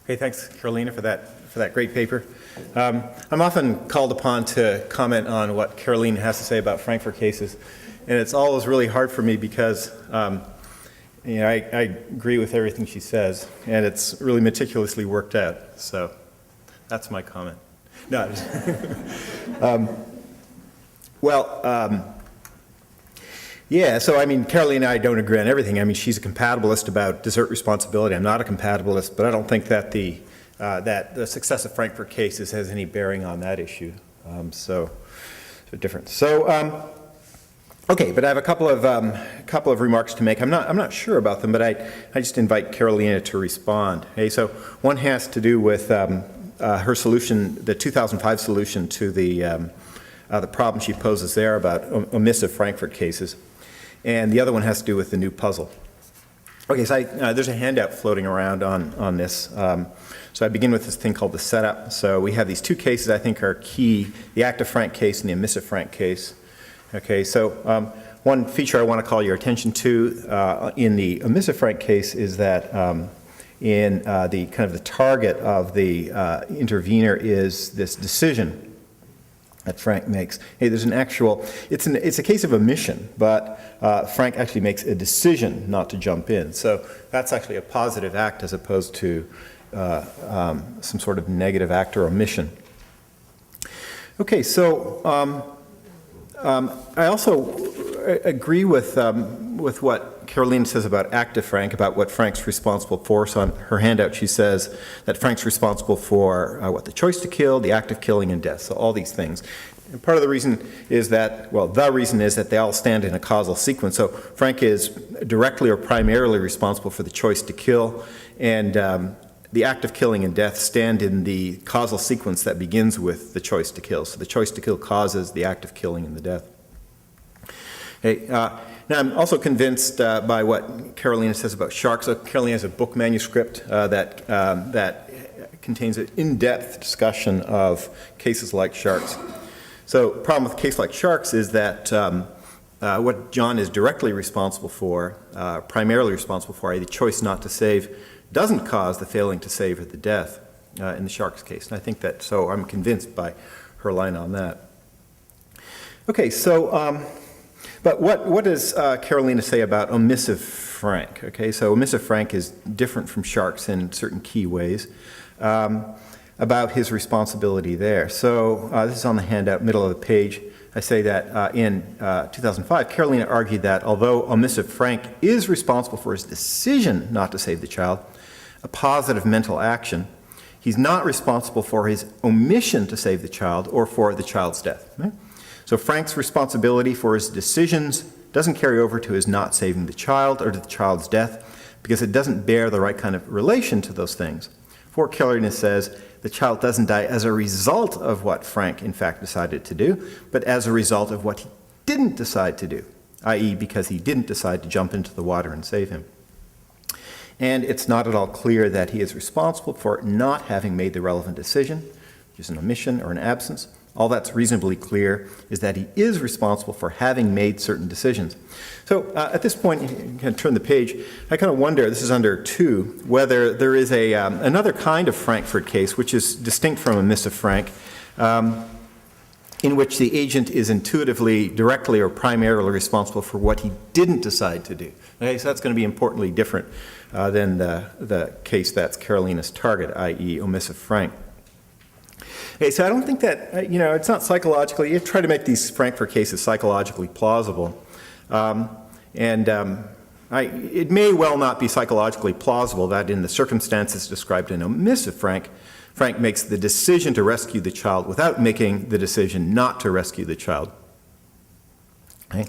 Okay, thanks, Carolina, for that great paper. I'm often called upon to comment on what Carolina has to say about Frankfurt cases, and it's always really hard for me because I agree with everything she says, and it's really meticulously worked out. So that's my comment. No, yeah, so I mean, Carolina and I don't agree on everything. I mean, she's a compatibilist about desert responsibility. I'm not a compatibilist, but I don't think that the success of Frankfurt cases has any bearing on that issue. So different. So, okay, but I have a couple of remarks to make. I'm not sure about them, but I just invite Carolina to respond. Okay, so one has to do with her solution, the 2005 solution to the problem she poses there about omissive Frankfurt cases. And the other one has to do with the new puzzle. Okay, so there's a handout floating around on this. So I begin with this thing called the setup. So we have these two cases I think are key, the active Frank case and the omissive Frank case. Okay, so one feature I want to call your attention to in the omissive Frank case is that in the kind of the target of the intervener is this decision that Frank makes. Hey, there's an actual, it's a case of omission, but Frank actually makes a decision not to jump in. So that's actually a positive act as opposed to some sort of negative act or omission. Okay, so I also agree with what Carolina says about active Frank, about what Frank's responsible for. So on her handout she says that Frank's responsible for the choice to kill, the act of killing, and death. So all these things. And part of the reason is that, the reason is that they all stand in a causal sequence. So Frank is directly or primarily responsible for the choice to kill, and the act of killing and death stand in the causal sequence that begins with the choice to kill. So the choice to kill causes the act of killing and the death. Okay, now I'm also convinced by what Carolina says about sharks. So Carolina has a book manuscript that contains an in-depth discussion of cases like sharks. So the problem with a case like sharks is that what John is directly responsible for, primarily responsible for, the choice not to save, doesn't cause the failing to save or the death in the shark's case. And I think that, so I'm convinced by her line on that. Okay, so, but what does Carolina say about omissive Frank? Okay, so omissive Frank is different from sharks in certain key ways about his responsibility there. So this is on the handout, middle of the page. I say that in 2005, Carolina argued that although omissive Frank is responsible for his decision not to save the child, a positive mental action, he's not responsible for his omission to save the child or for the child's death. Right? So Frank's responsibility for his decisions doesn't carry over to his not saving the child or to the child's death because it doesn't bear the right kind of relation to those things. For Carolina says, the child doesn't die as a result of what Frank in fact decided to do, but as a result of what he didn't decide to do, i.e. because he didn't decide to jump into the water and save him. And it's not at all clear that he is responsible for not having made the relevant decision, which is an omission or an absence. All that's reasonably clear is that he is responsible for having made certain decisions. So at this point, you can turn the page. I kind of wonder, this is under 2, whether there is another kind of Frankfurt case, which is distinct from omissive Frank, in which the agent is intuitively, directly, or primarily responsible for what he didn't decide to do. Okay, so that's going to be importantly different than the case that's Carolina's target, i.e. omissive Frank. Okay, so I don't think that, it's not psychologically, you try to make these Frankfurt cases psychologically plausible. It may well not be psychologically plausible that in the circumstances described in omissive Frank, Frank makes the decision to rescue the child without making the decision not to rescue the child. Okay?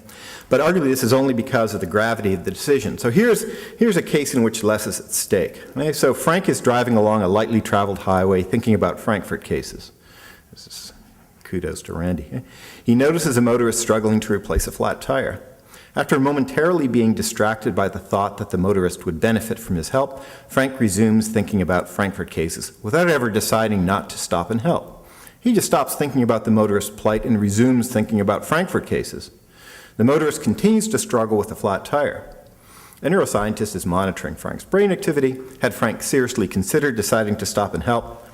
But arguably this is only because of the gravity of the decision. So here's a case in which less is at stake. Okay? So Frank is driving along a lightly traveled highway thinking about Frankfurt cases. This is kudos to Randy. Okay? He notices a motorist struggling to replace a flat tire. After momentarily being distracted by the thought that the motorist would benefit from his help, Frank resumes thinking about Frankfurt cases without ever deciding not to stop and help. He just stops thinking about the motorist's plight and resumes thinking about Frankfurt cases. The motorist continues to struggle with the flat tire. A neuroscientist is monitoring Frank's brain activity. Had Frank seriously considered deciding to stop and help,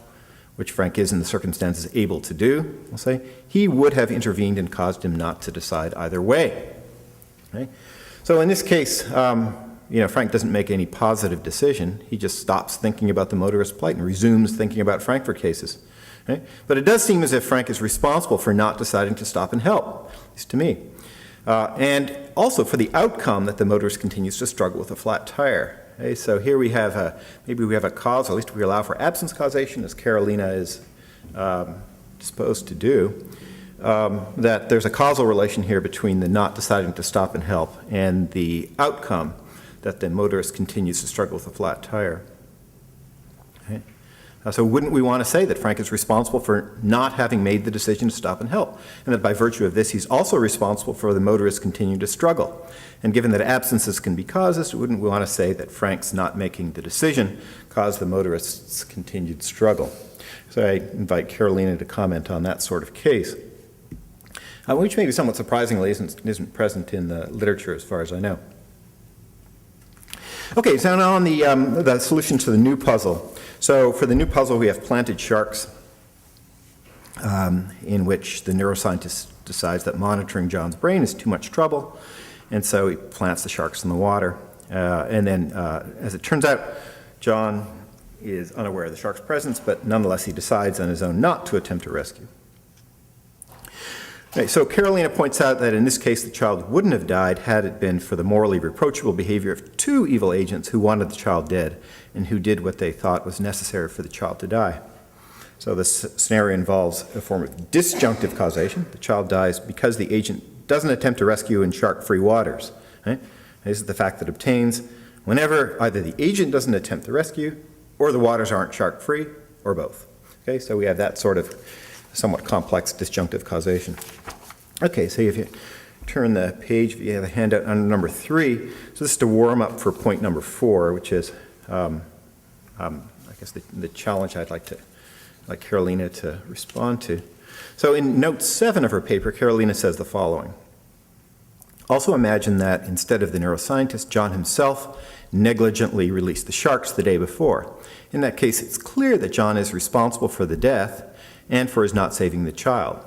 which Frank is in the circumstances able to do, we'll say, he would have intervened and caused him not to decide either way. Okay? So in this case, Frank doesn't make any positive decision. He just stops thinking about the motorist's plight and resumes thinking about Frankfurt cases. Okay? But it does seem as if Frank is responsible for not deciding to stop and help, at least to me. And also for the outcome that the motorist continues to struggle with a flat tire. Okay? So here we have maybe we have a cause, or at least we allow for absence causation, as Carolina is disposed to do, that there's a causal relation here between the not deciding to stop and help and the outcome that the motorist continues to struggle with a flat tire. Okay? So wouldn't we want to say that Frank is responsible for not having made the decision to stop and help, and that by virtue of this he's also responsible for the motorist continuing to struggle? And given that absences can be causes, wouldn't we want to say that Frank's not making the decision caused the motorist's continued struggle? So I invite Carolina to comment on that sort of case, which maybe somewhat surprisingly isn't present in the literature as far as I know. Okay, so now on the solution to the new puzzle. So for the new puzzle, we have planted sharks, in which the neuroscientist decides that monitoring John's brain is too much trouble, and so he plants the sharks in the water. And then, as it turns out, John is unaware of the shark's presence, but nonetheless he decides on his own not to attempt a rescue. Okay, so Carolina points out that in this case the child wouldn't have died had it been for the morally reproachable behavior of two evil agents who wanted the child dead and who did what they thought was necessary for the child to die. So this scenario involves a form of disjunctive causation. The child dies because the agent doesn't attempt to rescue in shark-free waters. Right? This is the fact that obtains whenever either the agent doesn't attempt the rescue or the waters aren't shark-free, or both. Okay, so we have that sort of somewhat complex disjunctive causation. Okay, so if you turn the page, you have a handout on number 3. So this is to warm up for point number 4, which is, I guess, the challenge I'd like Carolina to respond to. So in note 7 of her paper, Carolina says the following. Also imagine that instead of the neuroscientist, John himself negligently released the sharks the day before. In that case, it's clear that John is responsible for the death and for his not saving the child.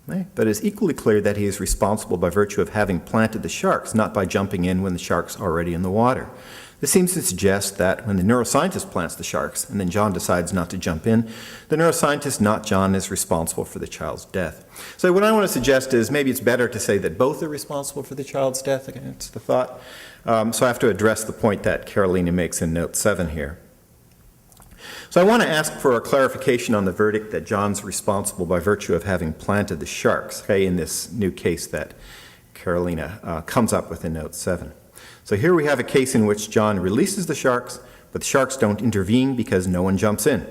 Right? But it's equally clear that he is responsible by virtue of having planted the sharks, not by jumping in when the sharks are already in the water. This seems to suggest that when the neuroscientist plants the sharks and then John decides not to jump in, the neuroscientist, not John, is responsible for the child's death. So what I want to suggest is maybe it's better to say that both are responsible for the child's death. Again, it's the thought. So I have to address the point that Carolina makes in note 7 here. So I want to ask for a clarification on the verdict that John's responsible by virtue of having planted the sharks, okay, in this new case that Carolina comes up with in note 7. So here we have a case in which John releases the sharks, but the sharks don't intervene because no one jumps in.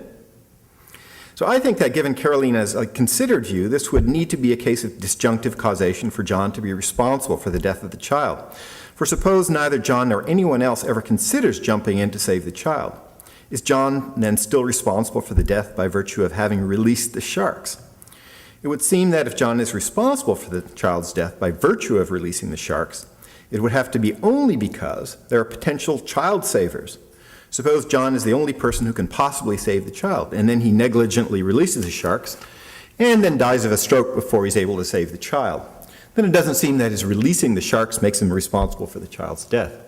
So I think that given Carolina's considered view, this would need to be a case of disjunctive causation for John to be responsible for the death of the child. For suppose neither John nor anyone else ever considers jumping in to save the child. Is John then still responsible for the death by virtue of having released the sharks? It would seem that if John is responsible for the child's death by virtue of releasing the sharks, it would have to be only because there are potential child savers. Suppose John is the only person who can possibly save the child, and then he negligently releases the sharks, and then dies of a stroke before he's able to save the child. Then it doesn't seem that his releasing the sharks makes him responsible for the child's death.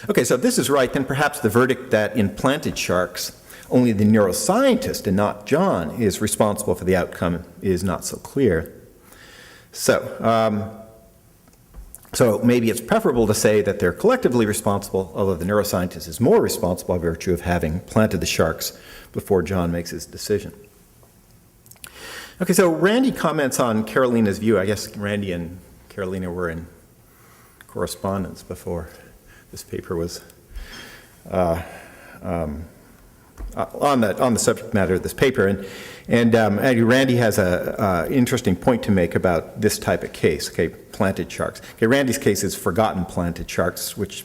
Okay, so if this is right, then perhaps the verdict that in planted sharks, only the neuroscientist and not John is responsible for the outcome is not so clear. So maybe it's preferable to say that they're collectively responsible, although the neuroscientist is more responsible by virtue of having planted the sharks before John makes his decision. Okay, so Randy comments on Carolina's view. I guess Randy and Carolina were in correspondence before this paper was on the subject matter of this paper. And Randy has an interesting point to make about this type of case, okay, planted sharks. Okay, Randy's case is forgotten planted sharks, which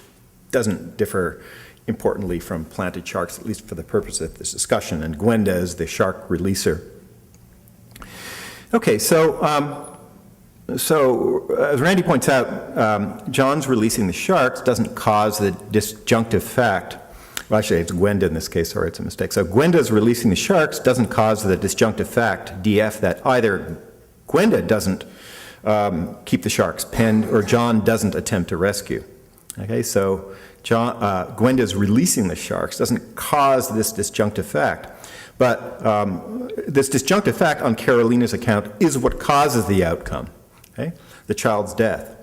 doesn't differ importantly from planted sharks, at least for the purpose of this discussion, and Gwenda is the shark releaser. Okay, so So, as Randy points out, John's releasing the sharks doesn't cause the disjunctive fact. Well, actually, it's Gwenda in this case. Sorry, it's a mistake. So, Gwenda's releasing the sharks doesn't cause the disjunctive fact, DF, that either Gwenda doesn't keep the sharks penned or John doesn't attempt to rescue. Okay, so Gwenda's releasing the sharks doesn't cause this disjunctive fact. But this disjunctive fact on Carolina's account is what causes the outcome, okay? The child's death.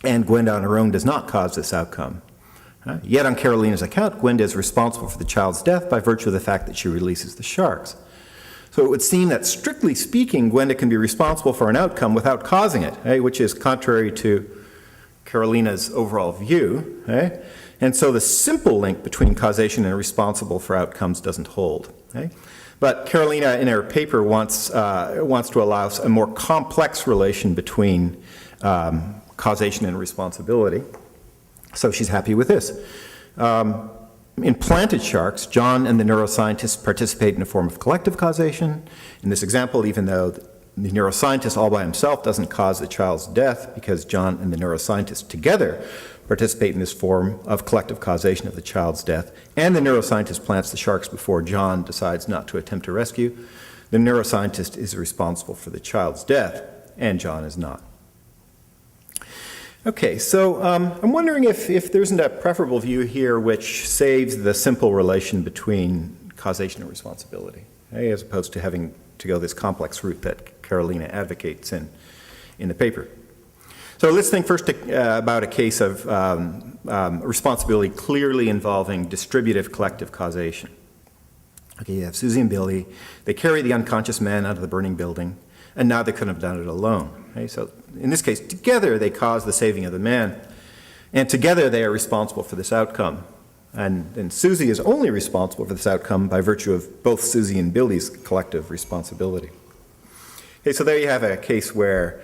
And Gwenda on her own does not cause this outcome. Yet on Carolina's account, Gwenda is responsible for the child's death by virtue of the fact that she releases the sharks. So it would seem that, strictly speaking, Gwenda can be responsible for an outcome without causing it, okay? Which is contrary to Carolina's overall view, okay? And so the simple link between causation and responsible for outcomes doesn't hold. Okay? But Carolina, in her paper, wants to allow a more complex relation between causation and responsibility. So she's happy with this. In planted sharks, John and the neuroscientist participate in a form of collective causation. In this example, even though the neuroscientist all by himself doesn't cause the child's death, because John and the neuroscientist together participate in this form of collective causation of the child's death, and the neuroscientist plants the sharks before John decides not to attempt to rescue, the neuroscientist is responsible for the child's death, and John is not. Okay, so I'm wondering if there isn't a preferable view here which saves the simple relation between causation and responsibility, okay, as opposed to having to go this complex route that Carolina advocates in the paper. So let's think first about a case of responsibility clearly involving distributive collective causation. Okay, you have Susie and Billy. They carry the unconscious man out of the burning building, and now they couldn't have done it alone. Okay, so in this case, together they cause the saving of the man, and together they are responsible for this outcome. And Susie is only responsible for this outcome by virtue of both Susie and Billy's collective responsibility. Okay, so there you have a case where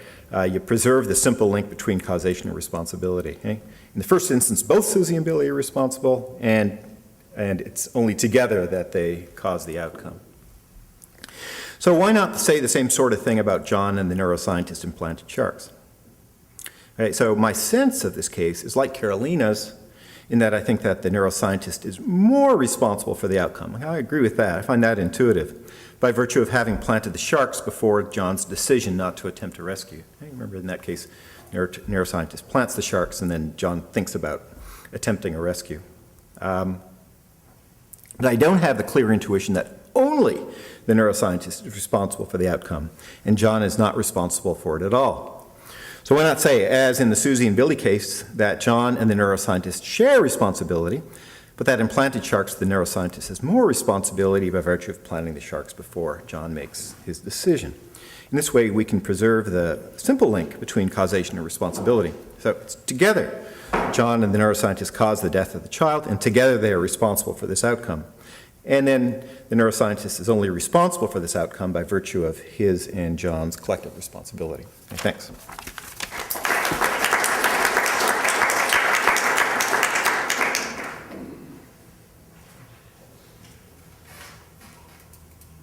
you preserve the simple link between causation and responsibility. Okay? In the first instance, both Susie and Billy are responsible, and it's only together that they cause the outcome. So why not say the same sort of thing about John and the neuroscientist in planted sharks? Okay, so my sense of this case is like Carolina's, in that I think that the neuroscientist is more responsible for the outcome. I agree with that. I find that intuitive, by virtue of having planted the sharks before John's decision not to attempt to rescue. Remember, in that case, neuroscientist plants the sharks, and then John thinks about attempting a rescue. But I don't have the clear intuition that only the neuroscientist is responsible for the outcome, and John is not responsible for it at all. So why not say, as in the Susie and Billy case, that John and the neuroscientist share responsibility, but that in planted sharks, the neuroscientist has more responsibility by virtue of planting the sharks before John makes his decision. In this way, we can preserve the simple link between causation and responsibility. So together, John and the neuroscientist cause the death of the child, and together they are responsible for this outcome. And then the neuroscientist is only responsible for this outcome by virtue of his and John's collective responsibility. Okay, thanks.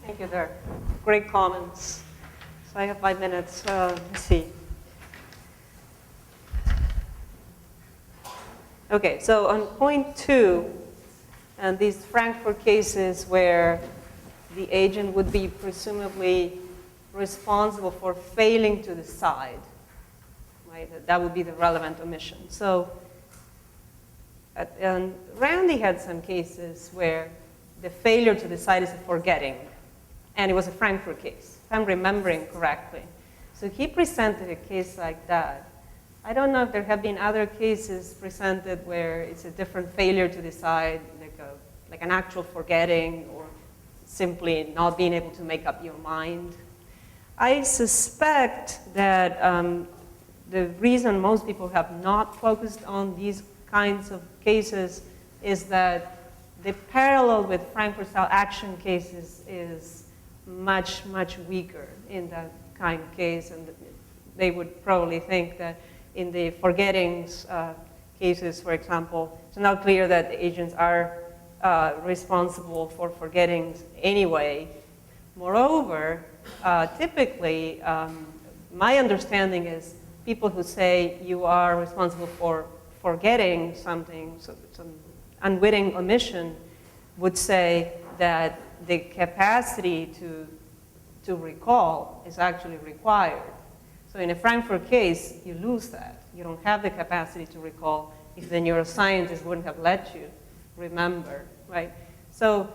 Thank you, Derk. Great comments. So I have 5 minutes. Let's see. Okay, so on point 2, and these Frankfurt cases where the agent would be presumably responsible for failing to decide, right? That would be the relevant omission. So, and Randy had some cases where the failure to decide is a forgetting. And it was a Frankfurt case, if I'm remembering correctly. So he presented a case like that. I don't know if there have been other cases presented where it's a different failure to decide, like an actual forgetting or simply not being able to make up your mind. I suspect that the reason most people have not focused on these kinds of cases is that the parallel with Frankfurt-Style action cases is much, much weaker in that kind of case, and they would probably think that in the forgettings cases, for example, it's not clear that the agents are responsible for forgettings anyway. Moreover, typically, my understanding is people who say you are responsible for forgetting something, so some unwitting omission, would say that the capacity to recall is actually required. So in a Frankfurt case, you lose that. You don't have the capacity to recall if the neuroscientist wouldn't have let you remember, right? So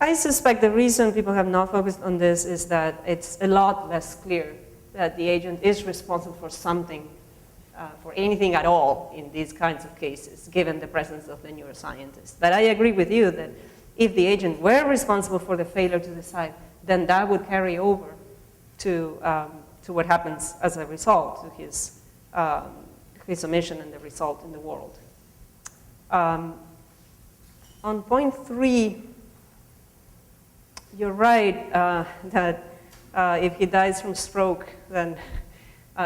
I suspect the reason people have not focused on this is that it's a lot less clear that the agent is responsible for something, for anything at all in these kinds of cases, given the presence of the neuroscientist. But I agree with you that if the agent were responsible for the failure to decide, then that would carry over to what happens as a result, to his omission and the result in the world. On point 3, you're right that if he dies from stroke, then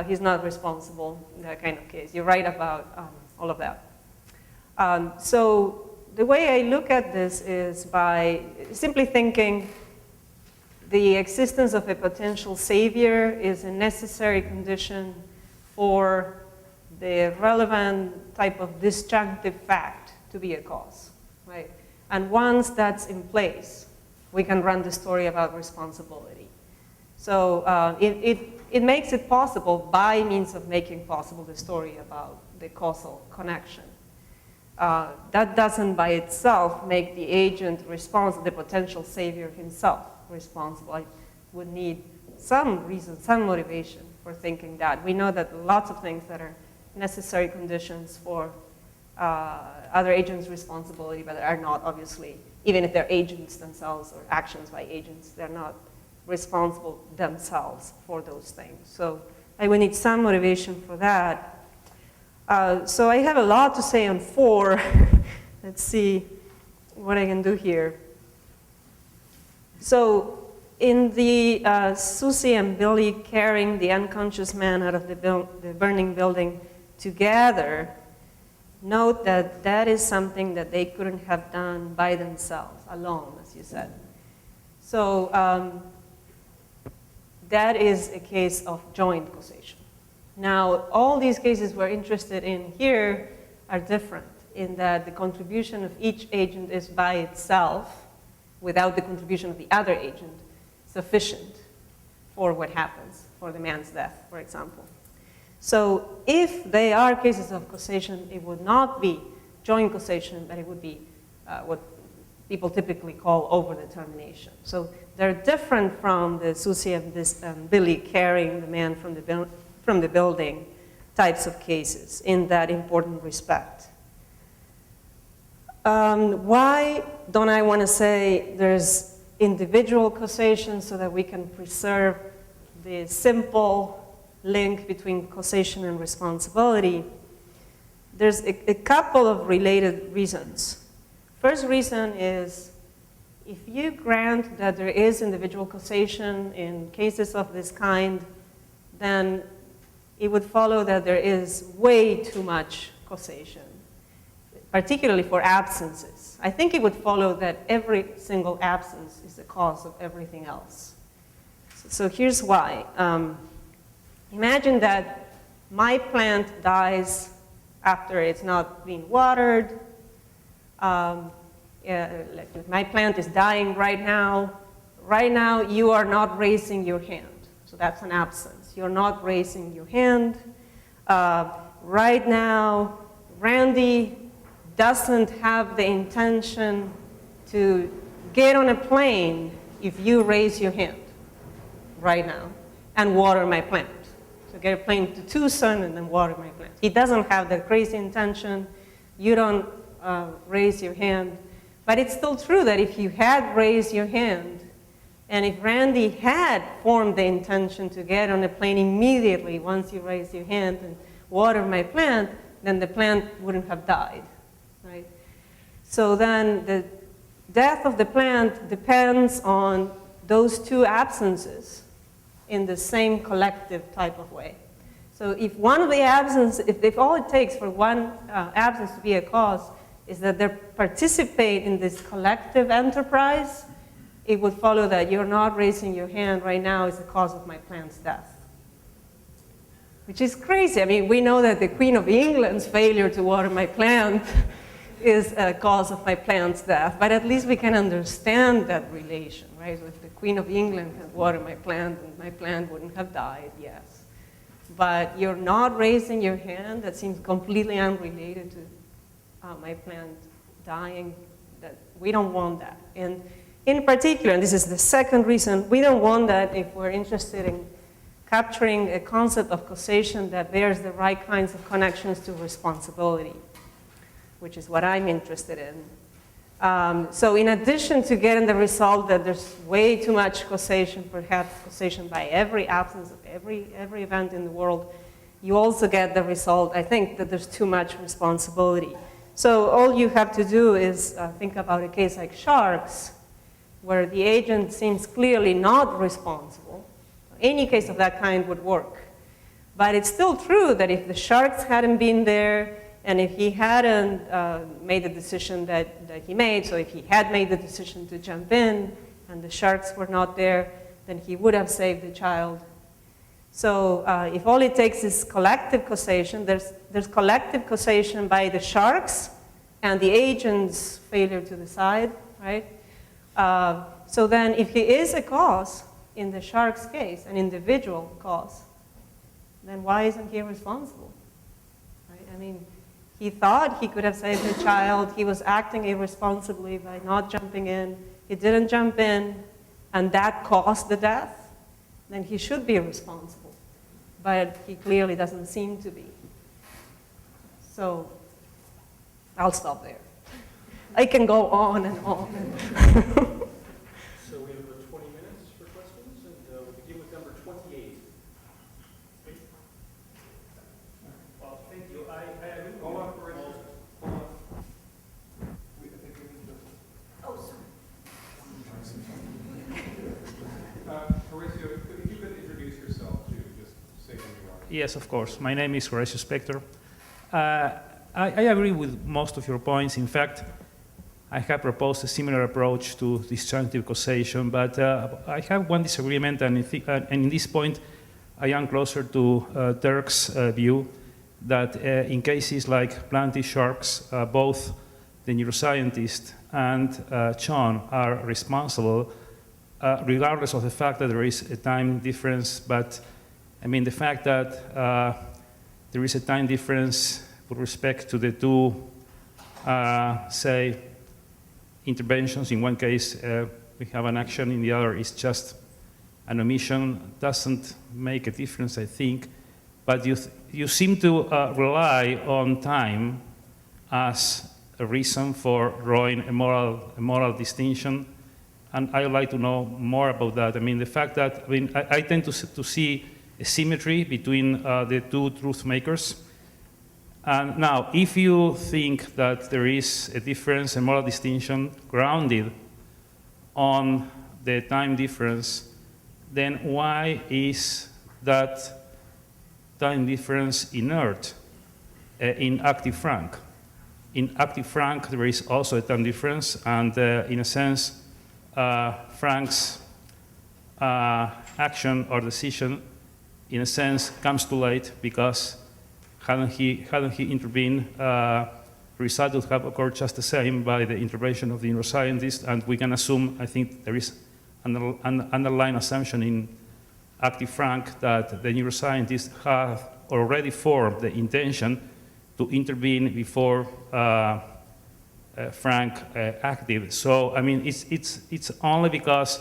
he's not responsible in that kind of case. You're right about all of that. So the way I look at this is by simply thinking the existence of a potential savior is a necessary condition for the relevant type of disjunctive fact to be a cause, right? And once that's in place, we can run the story about responsibility. So it makes it possible by means of making possible the story about the causal connection. That doesn't by itself make the agent responsible, the potential savior himself responsible. I would need some reason, some motivation for thinking that. We know that lots of things that are necessary conditions for other agents' responsibility, but are not obviously, even if they're agents themselves or actions by agents, they're not responsible themselves for those things. So I would need some motivation for that. So I have a lot to say on 4. Let's see what I can do here. So in the Susie and Billy carrying the unconscious man out of the burning building together, note that that is something that they couldn't have done by themselves, alone, as you said. So that is a case of joint causation. Now, all these cases we're interested in here are different in that the contribution of each agent is by itself, without the contribution of the other agent, sufficient for what happens, for the man's death, for example. So if they are cases of causation, it would not be joint causation, but it would be what people typically call overdetermination. So they're different from the Susie and Billy carrying the man from the building types of cases in that important respect. Why don't I want to say there's individual causation so that we can preserve the simple link between causation and responsibility? There's a couple of related reasons. First reason is if you grant that there is individual causation in cases of this kind, then it would follow that there is way too much causation, particularly for absences. I think it would follow that every single absence is the cause of everything else. So here's why. Imagine that my plant dies after it's not being watered. Like my plant is dying right now. Right now, you are not raising your hand. So that's an absence. You're not raising your hand. Right now, Randy doesn't have the intention to get on a plane if you raise your hand right now and water my plant. So get a plane to Tucson and then water my plant. He doesn't have that crazy intention. You don't raise your hand. But it's still true that if you had raised your hand, and if Randy had formed the intention to get on a plane immediately once you raise your hand and water my plant, then the plant wouldn't have died, right? So then the death of the plant depends on those two absences in the same collective type of way. So if one of the absences, if all it takes for one absence to be a cause is that they participate in this collective enterprise, it would follow that you're not raising your hand right now is the cause of my plant's death. which is crazy. I mean, we know that the Queen of England's failure to water my plant is a cause of my plant's death, but at least we can understand that relation, right? So if the Queen of England had watered my plant, my plant wouldn't have died, yes. But you're not raising your hand, that seems completely unrelated to my plant dying. That we don't want that. And in particular, and this is the second reason, we don't want that if we're interested in capturing a concept of causation that bears the right kinds of connections to responsibility, which is what I'm interested in. So in addition to getting the result that there's way too much causation, perhaps causation by every absence of every event in the world, you also get the result, I think, that there's too much responsibility. So all you have to do is think about a case like sharks, where the agent seems clearly not responsible. Any case of that kind would work. But it's still true that if the sharks hadn't been there, and if he hadn't made the decision that he made, so if he had made the decision to jump in, and the sharks were not there, then he would have saved the child. So if all it takes is collective causation, there's collective causation by the sharks and the agent's failure to decide, right? So then if he is a cause, in the shark's case, an individual cause, then why isn't he responsible? Right? I mean, he thought he could have saved the child. He was acting irresponsibly by not jumping in. He didn't jump in, and that caused the death. Then he should be responsible. But he clearly doesn't seem to be. So I'll stop there. I can go on and on. So we have about 20 minutes for questions, and we'll begin with number 28. Well, thank you. I agree. Hold on for a minute. Hold on. Oh, sorry. Horacio, if you could introduce yourself too, just say who you are. Yes, of course. My name is Horacio Spector. I agree with most of your points. In fact, I have proposed a similar approach to disjunctive causation, but I have one disagreement, and in this point, I am closer to Derk's view that in cases like planty sharks, both the neuroscientist and Sean are responsible, regardless of the fact that there is a time difference. But I mean, the fact that there is a time difference with respect to the two, say, interventions. In one case, we have an action, in the other is just an omission, doesn't make a difference, I think. But you seem to rely on time as a reason for drawing a moral distinction, and I would like to know more about that. I mean, the fact that, I mean, I tend to see a symmetry between the two truth makers. And now, if you think that there is a difference, a moral distinction grounded on the time difference, then why is that time difference inert in active Frank? In active Frank, there is also a time difference, and in a sense, Frank's action or decision, in a sense, comes too late because hadn't he intervened, the result would have occurred just the same by the intervention of the neuroscientist, and we can assume, I think there is an underlying assumption in active Frank that the neuroscientists have already formed the intention to intervene before Frank acted. So, I mean, it's only because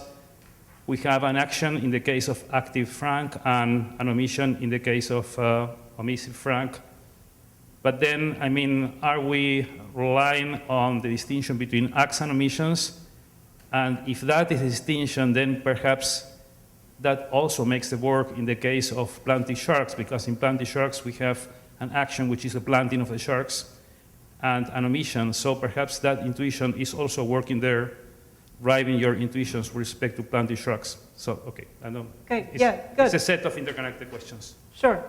we have an action in the case of active Frank and an omission in the case of omissive Frank. But then, I mean, are we relying on the distinction between acts and omissions? And if that is a distinction, then perhaps that also makes the work in the case of planting sharks, because in planting sharks we have an action which is the planting of the sharks and an omission. So perhaps that intuition is also working there, driving your intuitions with respect to planting sharks. So, okay, I know. Okay, yeah, good. It's a set of interconnected questions. Sure.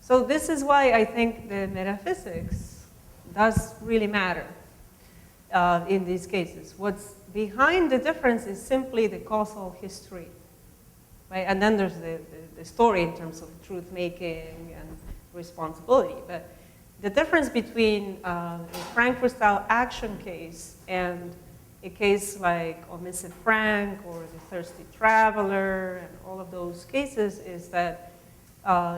So this is why I think the metaphysics does really matter in these cases. What's behind the difference is simply the causal history. right? And then there's the story in terms of truth-making and responsibility. But the difference between a Frankfurt-Style action case and a case like Omission Frank or the Thirsty Traveler and all of those cases is that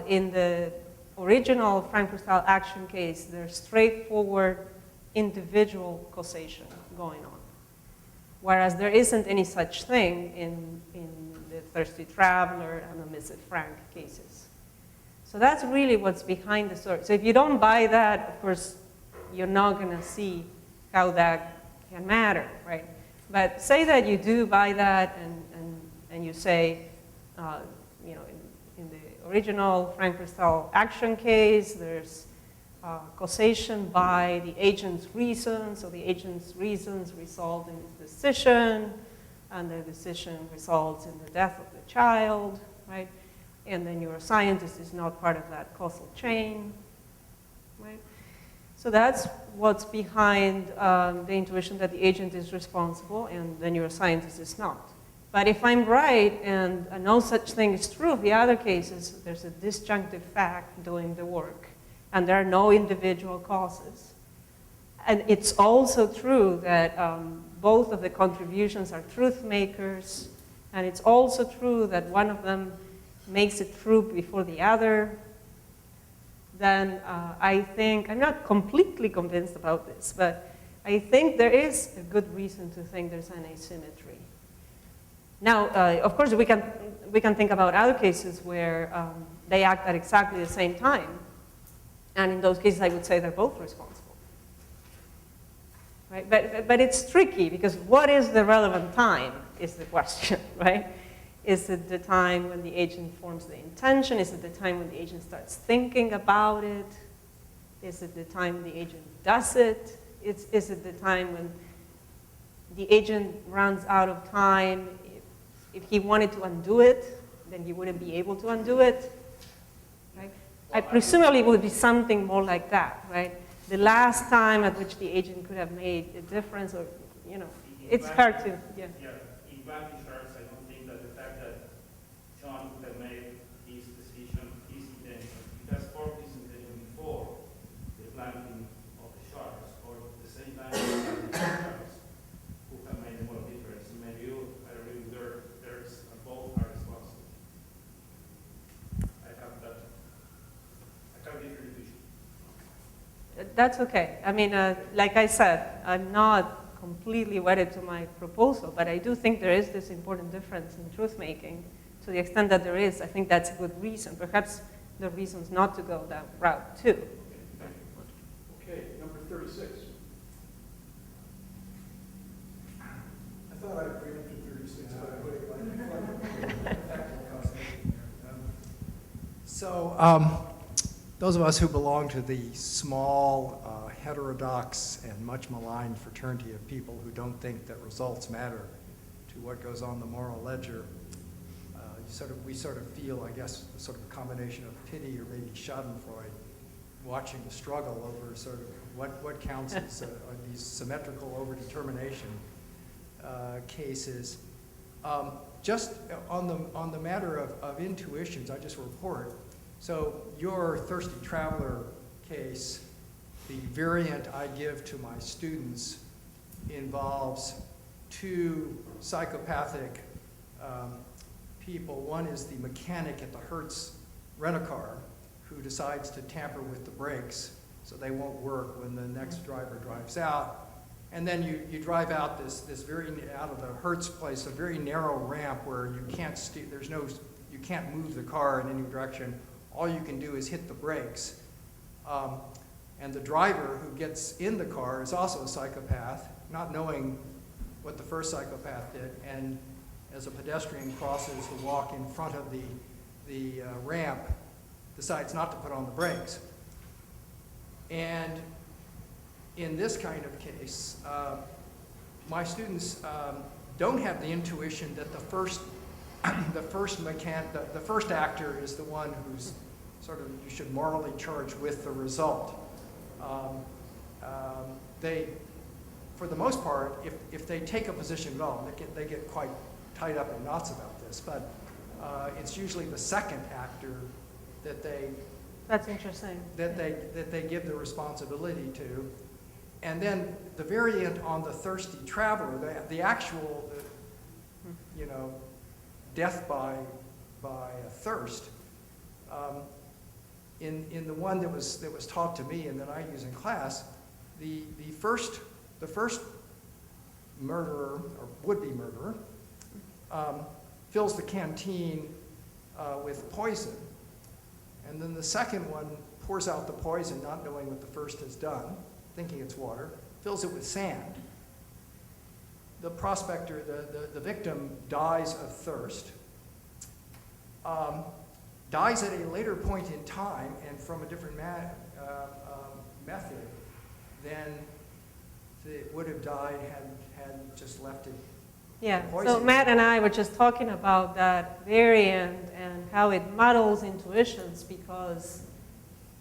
in the original Frankfurt-Style action case, there's straightforward individual causation going on, whereas there isn't any such thing in the Thirsty Traveler and Omission Frank cases. So that's really what's behind the story. So if you don't buy that, of course, you're not going to see how that can matter, right? But say that you do buy that and you say, you know, in the original Frankfurt-Style action case, there's causation by the agent's reasons, so the agent's reasons result in his decision, and the decision results in the death of the child, right? And then your scientist is not part of that causal chain, right? So that's what's behind the intuition that the agent is responsible and the neuroscientist is not. But if I'm right and no such thing is true of the other cases, there's a disjunctive fact doing the work and there are no individual causes. And it's also true that both of the contributions are truth makers, and it's also true that one of them makes it true before the other. Then I think, I'm not completely convinced about this, but I think there is a good reason to think there's an asymmetry. Now, of course, we can think about other cases where they act at exactly the same time, and in those cases I would say they're both responsible. Right? But it's tricky, because what is the relevant time is the question, right? Is it the time when the agent forms the intention? Is it the time when the agent starts thinking about it? Is it the time the agent does it? Is it the time when the agent runs out of time? If he wanted to undo it, then he wouldn't be able to undo it, right? I presumably it would be something more like that, right? The last time at which the agent could have made a difference, or, you know, it's hard to, yeah. Yeah, in bank insurance, I don't think that the fact that John could have made his decision, his intention, because for his intention before the planting of the sharks, or at the same time the sharks, who have made a more difference. In my view, I agree with Derk, both are responsible. I have different vision. That's okay. I mean, like I said, I'm not completely wedded to my proposal, but I do think there is this important difference in truth-making. To the extent that there is, I think that's a good reason. Perhaps the reasons not to go that route, too. Okay, number 36. I thought I'd bring up to 36, but I put it right in front of me. So, those of us who belong to the small, heterodox, and much maligned fraternity of people who don't think that results matter to what goes on the moral ledger, we sort of feel, I guess, sort of a combination of pity or maybe schadenfreude, watching the struggle over sort of what counts as these symmetrical overdetermination cases. Just on the matter of intuitions, I just report. So your Thirsty Traveler case, the variant I give to my students involves two psychopathic people. One is the mechanic at the Hertz rent-a-car who decides to tamper with the brakes so they won't work when the next driver drives out. And then you drive out out of the Hertz place, a very narrow ramp where you can't you can't move the car in any direction. All you can do is hit the brakes. And the driver who gets in the car is also a psychopath, not knowing what the first psychopath did. And as a pedestrian crosses the walk in front of the ramp, decides not to put on the brakes. And in this kind of case, my students don't have the intuition that the first actor is the one who's sort of, you should morally charge with the result. They, for the most part, if they take a position at all, they get quite tied up in knots about this, but it's usually the second actor that That's interesting. they give the responsibility to. And then the variant on the thirsty traveler, the actual, you know, death by thirst, in the one that was taught to me and that I use in class, the first murderer or would-be murderer fills the canteen with poison, and then the second one pours out the poison, not knowing what the first has done, thinking it's water, fills it with sand. The prospector, the victim, dies of thirst, dies at a later point in time and from a different method than it would have died had just left it. Yeah, so Poison. Matt and I were just talking about that variant and how it muddles intuitions because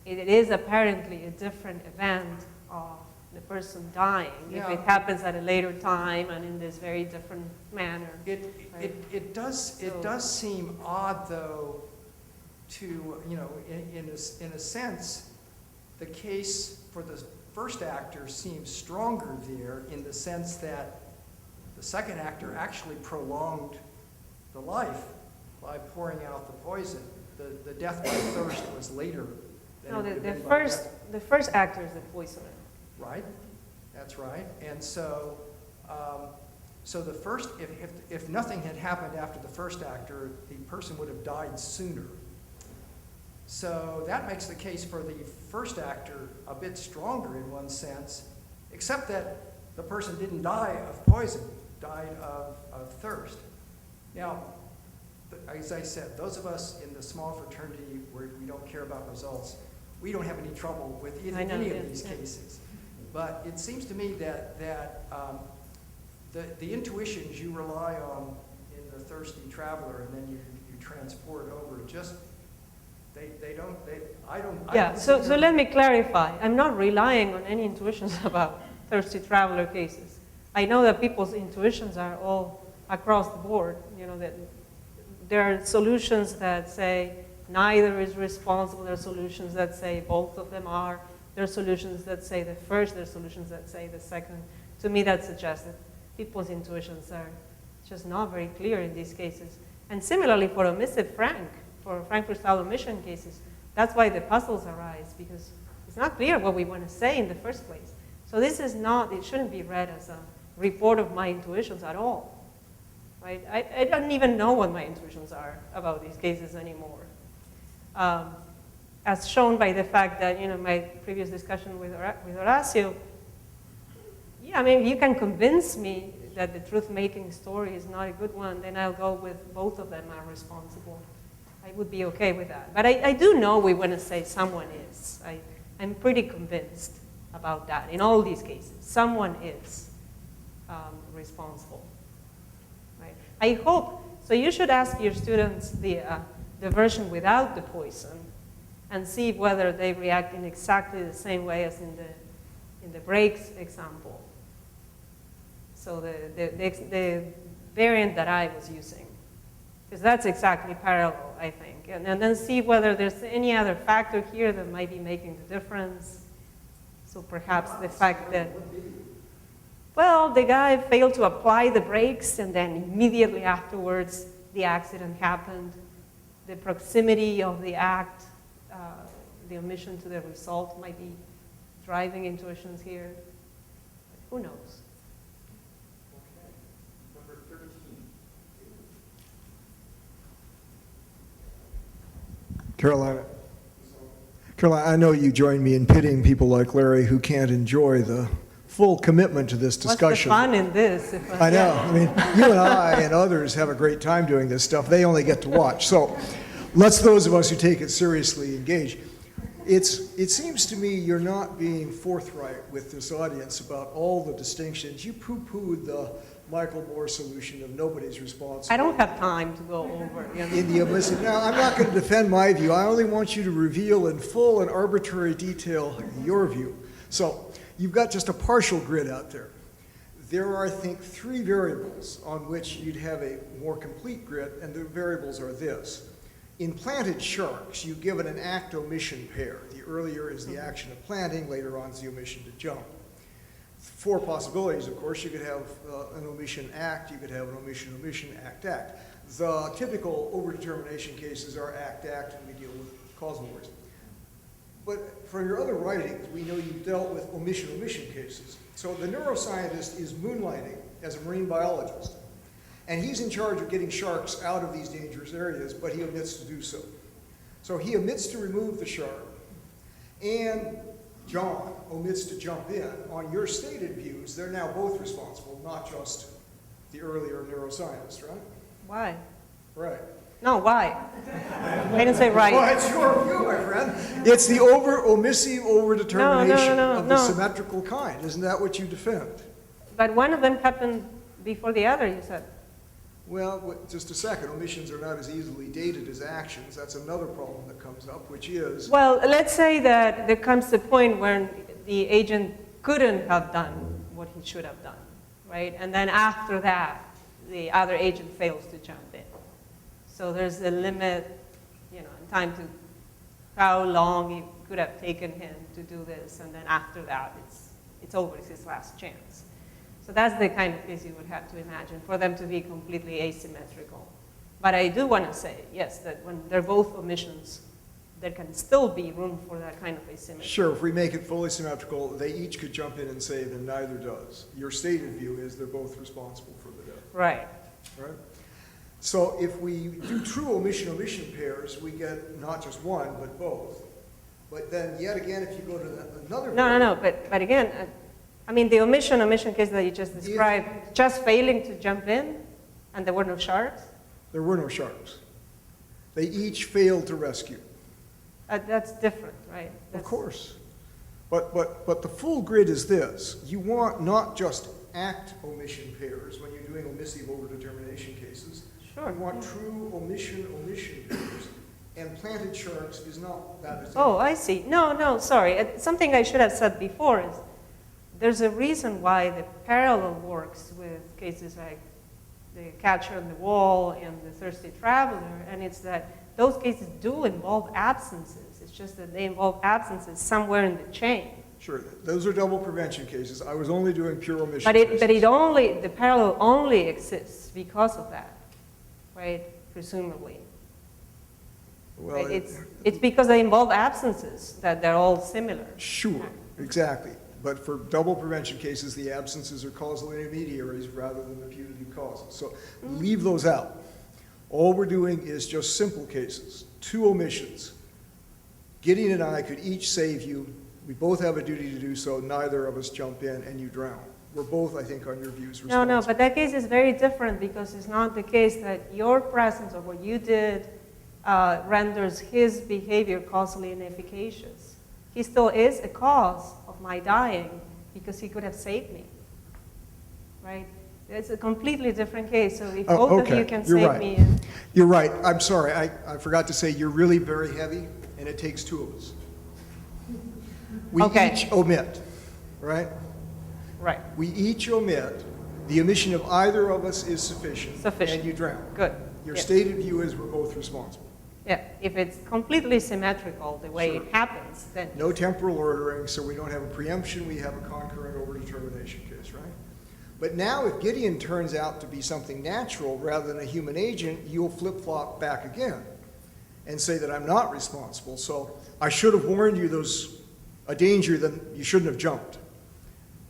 it is apparently a different event of the person dying. Yeah. If it happens at a later time and in this very different manner. right? It does seem odd, though, to, you know, in a sense, the case for the first actor seems stronger there in the sense that the second actor actually prolonged the life by pouring out the poison. The death by thirst was later than No, it would have the been by the first actor is the poisoner. Right, that's right. And so, so the first, if nothing had happened after the first actor, the person would have died sooner. So that makes the case for the first actor a bit stronger in one sense, except that the person didn't die of poison, died of thirst. Now, as I said, those of us in the small fraternity where we don't care about results, we don't have any trouble with I know, any yeah, of these yeah. cases. But it seems to me that the intuitions you rely on in the thirsty traveler and then you transport over, just, I don't. Yeah, so let me clarify. I'm not relying on any intuitions about thirsty traveler cases. I know that people's intuitions are all across the board. You know, that there are solutions that say neither is responsible. There are solutions that say both of them are. There are solutions that say the first. There are solutions that say the second. To me, that suggests that people's intuitions are just not very clear in these cases. And similarly for omissive Frank, for Frankfurt-Style omission cases, that's why the puzzles arise, because it's not clear what we want to say in the first place. So this is not, it shouldn't be read as a report of my intuitions at all. Right? I don't even know what my intuitions are about these cases anymore. As shown by the fact that, you know, my previous discussion with Horacio, yeah, I mean, if you can convince me that the truth-making story is not a good one, then I'll go with both of them are responsible. I would be okay with that. But I do know we want to say someone is. I'm pretty convinced about that in all these cases. Someone is responsible. Right? I hope, so you should ask your students the version without the poison and see whether they react in exactly the same way as in the breaks example. So the variant that I was using. Because that's exactly parallel, I think. And then see whether there's any other factor here that might be making the difference. So perhaps the fact that, well, the guy failed to apply the brakes and then immediately afterwards the accident happened. The proximity of the act, the omission to the result might be driving intuitions here. Who knows? Okay. Number 13. Caroline, I know you join me in pitting people like Larry who can't enjoy the full commitment to this discussion. What's the fun in this? I know. I mean, you and I and others have a great time doing this stuff. They only get to watch. So let's those of us who take it seriously engage. It seems to me you're not being forthright with this audience about all the distinctions. You poo-pooed the Michael Moore solution of nobody's responsible. I don't have time to go over. You know. In the omission. Now, I'm not going to defend my view. I only want you to reveal in full and arbitrary detail your view. So you've got just a partial grid out there. there are, I think, 3 variables on which you'd have a more complete grid, and the variables are this. In planted sharks, you give it an act-omission pair. The earlier is the action of planting, later on is the omission to jump. 4 possibilities, of course. You could have an omission act, you could have an omission act. The typical overdetermination cases are act, and we deal with causal words. But for your other writings, we know you've dealt with omission cases. So the neuroscientist is moonlighting as a marine biologist. And he's in charge of getting sharks out of these dangerous areas, but he omits to do so. So he omits to remove the shark, and John omits to jump in. On your stated views, they're now both responsible, not just the earlier neuroscientist, right? Why? Right. No, why? I didn't say right. Well, it's your view, my friend. It's the omissive overdetermination No, of the symmetrical kind. Isn't that what you defend? But one of them happened before the other, you said. Well, just a second. Omissions are not as easily dated as actions. That's another problem that comes up, which is... Well, let's say that there comes the point when the agent couldn't have done what he should have done, right? And then after that, the other agent fails to jump in. So there's a limit, in time to how long it could have taken him to do this, and then after that, it's over. It's his last chance. So that's the kind of case you would have to imagine for them to be completely asymmetrical. But I do want to say, yes, that when they're both omissions, there can still be room for that kind of asymmetry. Sure, if we make it fully symmetrical, they each could jump in and save, and neither does. Your stated view is they're both responsible for the death. Right. Right? So if we do true omission pairs, we get not just one, but both. But then yet again, if you go to another... No. But again, the omission case that you just described, just failing to jump in, and there were no sharks? There were no sharks. They each failed to rescue. That's different, right? Of course. But the full grid is this. You want not just act omission pairs when you're doing omissive overdetermination cases. Sure. You want true omission pairs. And planted sharks is not that example. Oh, I see. No, sorry. Something I should have said before is there's a reason why the parallel works with cases like the Catcher on the Wall and the Thirsty Traveler, and it's that those cases do involve absences. It's just that they involve absences somewhere in the chain. Sure, those are double prevention cases. I was only doing pure omission But cases. the parallel only exists because of that, right? Presumably. Well, Right? It's because they involve absences that they're all similar. Sure, exactly. But for double prevention cases, the absences are causal intermediaries rather than the putative causes. So leave those out. All we're doing is just simple cases, 2 omissions. Gideon and I could each save you. We both have a duty to do so. Neither of us jump in and you drown. We're both, I think, on your views responsible. No, but that case is very different because it's not the case that your presence or what you did renders his behavior causally inefficacious. He still is a cause of my dying because he could have saved me, right? It's a completely different case. So if both of you can save me. You're right. I'm sorry. I forgot to say you're really very heavy, and it takes 2 of us. We each omit, right? Right. We each omit. The omission of either of us is sufficient. And you drown. Good. Your Yes. stated view is we're both responsible. Yeah, if it's completely symmetrical the way Sure. it happens, then No temporal ordering, so we don't have a preemption, we have a concurrent overdetermination case, right? But now if Gideon turns out to be something natural rather than a human agent, you'll flip-flop back again and say that I'm not responsible. So I should have warned you there's a danger that you shouldn't have jumped.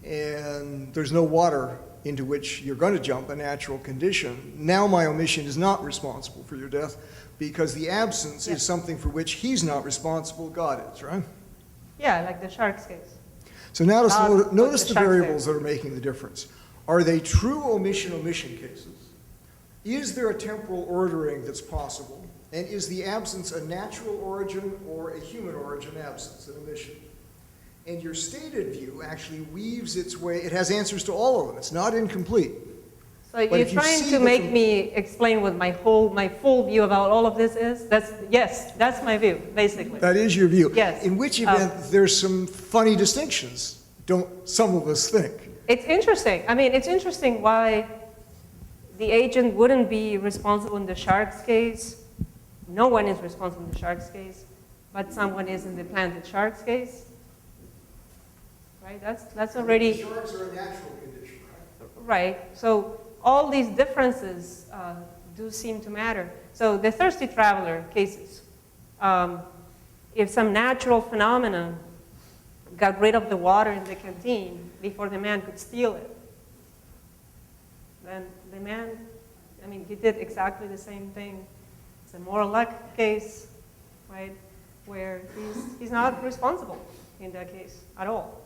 And there's no water into which you're going to jump, a natural condition. Now my omission is not responsible for your death because the absence is something for which he's not responsible, God is, right? yeah, like the sharks case. So now Not notice what the the shark variables said. that are making the difference. Are they true omission cases? Is there a temporal ordering that's possible? And is the absence a natural origin or a human origin absence, an omission? And your stated view actually weaves its way, it has answers to all of them. It's not incomplete. So But you're if you trying see to the make com- me explain what my full view about all of this is? Yes, that's my view, basically. That is your view. Yes. In which event, there's some funny distinctions, don't some of us think. It's interesting. I mean, it's interesting why the agent wouldn't be responsible in the sharks case. No one is responsible in the sharks case, but someone is in the planted sharks case. Right? That's already. The sharks are a natural condition, right? Right. So all these differences do seem to matter. So the thirsty traveler cases, if some natural phenomenon got rid of the water in the canteen before the man could steal it, then the man, I mean, he did exactly the same thing. It's a moral luck case, right, where he's not responsible in that case at all.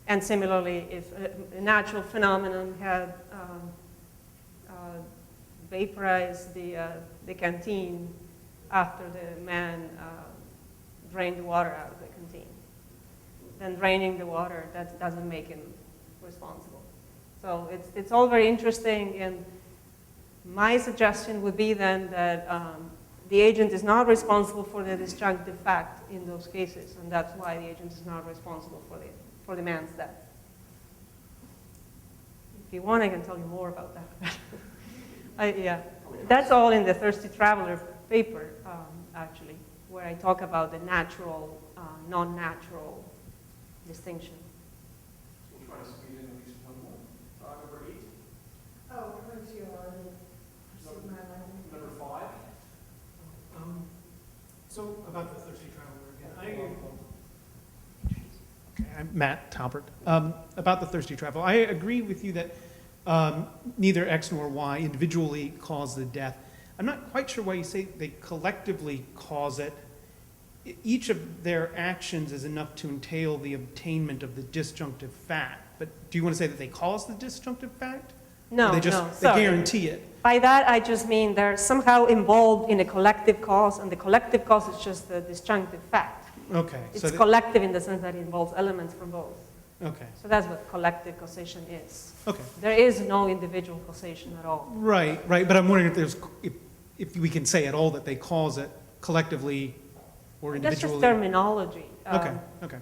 And similarly, if a natural phenomenon had vaporized the canteen after the man drained the water out of the canteen, then draining the water, that doesn't make him responsible. So it's all very interesting, and my suggestion would be then that the agent is not responsible for the disjunctive fact in those cases, and that's why the agent is not responsible for the man's death. If you want, I can tell you more about that. Yeah, that's all in the Thirsty Traveler paper, actually, where I talk about the natural, non-natural distinction. We'll try to squeeze in at least one more. Number 8. Oh, where's your, Number 5. So about the thirsty traveler again, okay, I'm Matt Talbert. About the thirsty traveler, I agree with you that neither X nor Y individually cause the death. I'm not quite sure why you say they collectively cause it. Each of their actions is enough to entail the obtainment of the disjunctive fact. But do you want to say that they cause the disjunctive fact? No, Or they just no, they sorry. guarantee it. By that, I just mean they're somehow involved in a collective cause, and the collective cause is just the disjunctive fact. Okay. It's collective in the sense that it involves elements from both. Okay. So that's what collective causation is. Okay. There is no individual causation at all. Right. Right. But I'm wondering if we can say at all that they cause it collectively or That's individually. just terminology. Okay. Okay.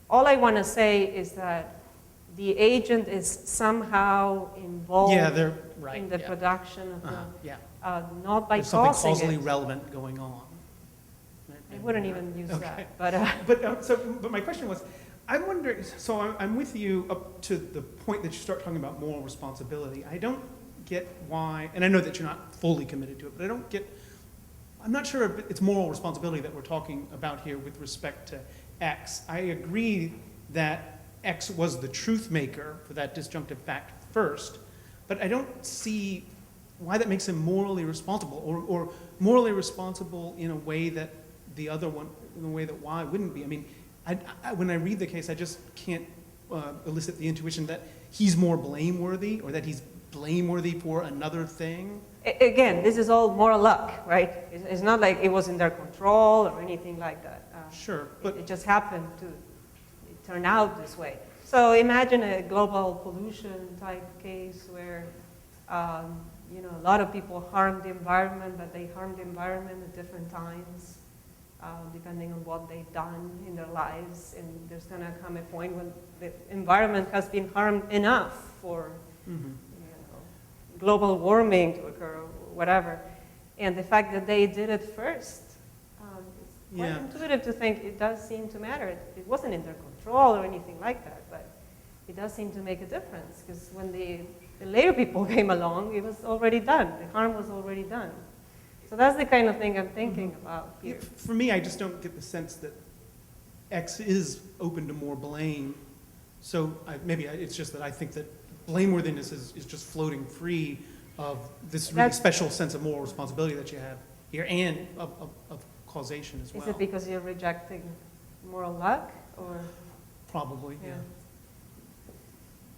All I want to say is that the agent is somehow involved Yeah, they're right. in the yeah. production of Yeah. not by There's something causing causally it. relevant going on. I wouldn't even use Okay. that, but But my question was, I'm wondering. So I'm with you up to the point that you start talking about moral responsibility. I don't get why, and I know that you're not fully committed to it, but I don't get. I'm not sure if it's moral responsibility that we're talking about here with respect to X. I agree that X was the truth maker for that disjunctive fact first, but I don't see why that makes him morally responsible, or morally responsible in a way that the other one, in a way that Y wouldn't be. I mean, when I read the case, I just can't elicit the intuition that he's more blameworthy, or that he's blameworthy for another thing. again, this is all moral luck, right? It's not like it was in their control or anything like that. Sure, but It just happened to turn out this way. So imagine a global pollution type case where, a lot of people harm the environment, but they harm the environment at different times, depending on what they've done in their lives. And there's going to come a point when the environment has been harmed enough for global warming to occur, or whatever. And the fact that they did it first, it's quite Yeah. intuitive to think it does seem to matter. It wasn't in their control or anything like that, but it does seem to make a difference, because when the later people came along, it was already done. The harm was already done. So that's the kind of thing I'm thinking about here. for me, I just don't get the sense that X is open to more blame. So it's just that I think that blameworthiness is just floating free of this really That's- special sense of moral responsibility that you have here, and of causation as well. Is it because you're rejecting moral luck, or? Probably, yeah.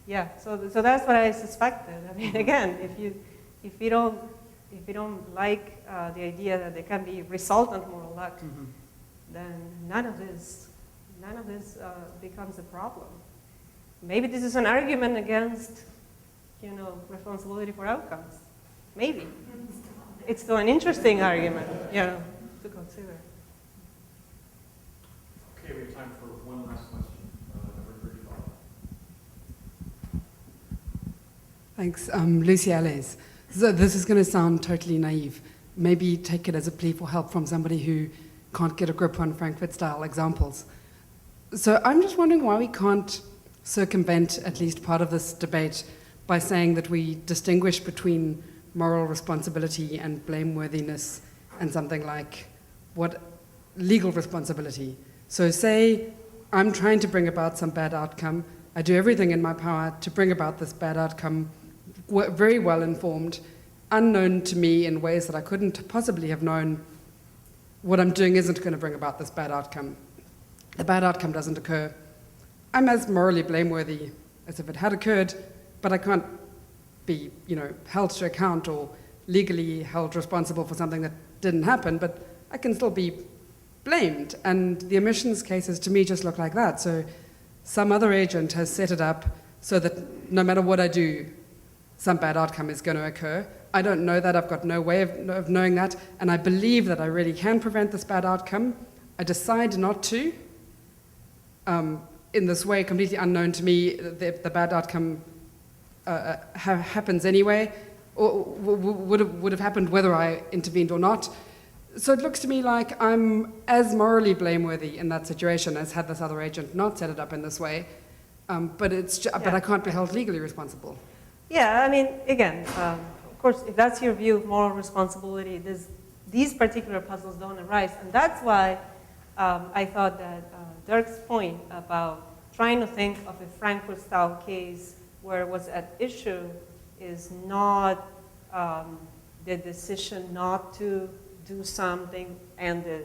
Yeah, so that's what I suspected. I mean, again, if you don't like the idea that there can be resultant moral luck, Mhm. then none of this becomes a problem. Maybe this is an argument against, responsibility for outcomes. Maybe. It's still an interesting argument, to consider. Okay, we have time for one last question. Number 35. Thanks. Lucy Allais. So this is going to sound totally naive. Maybe take it as a plea for help from somebody who can't get a grip on Frankfurt-Style examples. So I'm just wondering why we can't circumvent at least part of this debate by saying that we distinguish between moral responsibility and blameworthiness and something like what legal responsibility. So say I'm trying to bring about some bad outcome. I do everything in my power to bring about this bad outcome, very well informed, unknown to me in ways that I couldn't possibly have known. What I'm doing isn't going to bring about this bad outcome. The bad outcome doesn't occur. I'm as morally blameworthy as if it had occurred, but I can't be, held to account or legally held responsible for something that didn't happen, but I can still be blamed. And the omissions cases to me just look like that. So some other agent has set it up so that no matter what I do, some bad outcome is going to occur. I don't know that. I've got no way of knowing that. And I believe that I really can prevent this bad outcome. I decide not to. In this way, completely unknown to me, the bad outcome happens anyway, or would have happened whether I intervened or not. So it looks to me like I'm as morally blameworthy in that situation as had this other agent not set it up in this way, but I can't be held legally responsible. Yeah, I mean, again, of course, if that's your view of moral responsibility, these particular puzzles don't arise, and that's why I thought that Derk's point about trying to think of a Frankfurt-Style case where what's at issue is not the decision not to do something and the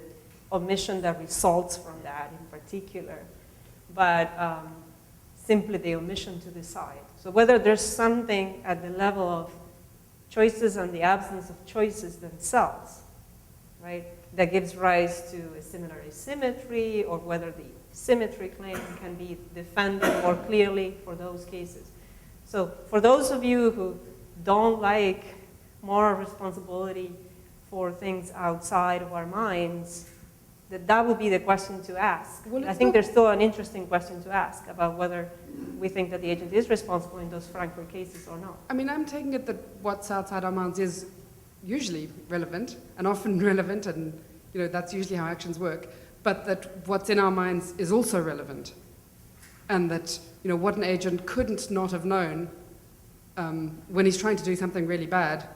omission that results from that in particular, but simply the omission to decide. So whether there's something at the level of choices and the absence of choices themselves, right, that gives rise to a similar asymmetry, or whether the symmetry claim can be defended more clearly for those cases. So for those of you who don't like moral responsibility for things outside of our minds, that would be the question to ask. Well, I think there's still an interesting question to ask about whether we think that the agent is responsible in those Frankfurt cases or not. I mean, I'm taking it that what's outside our minds is usually relevant and often relevant, and that's usually how actions work, but that what's in our minds is also relevant, and that what an agent couldn't not have known when he's trying to do something really bad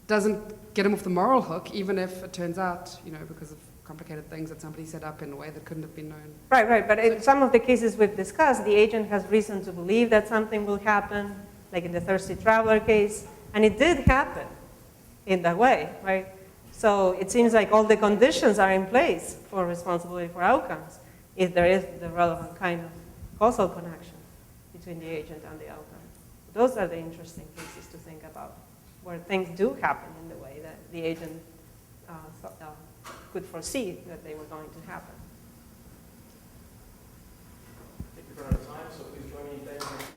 doesn't get him off the moral hook, even if it turns out, because of complicated things that somebody set up in a way that couldn't have been known. Right, but in some of the cases we've discussed, the agent has reason to believe that something will happen, like in the Thirsty Traveler case, and it did happen in that way, right? So it seems like all the conditions are in place for responsibility for outcomes, if there is the relevant kind of causal connection between the agent and the outcome. Those are the interesting cases to think about, where things do happen in the way that the agent could foresee that they were going to happen.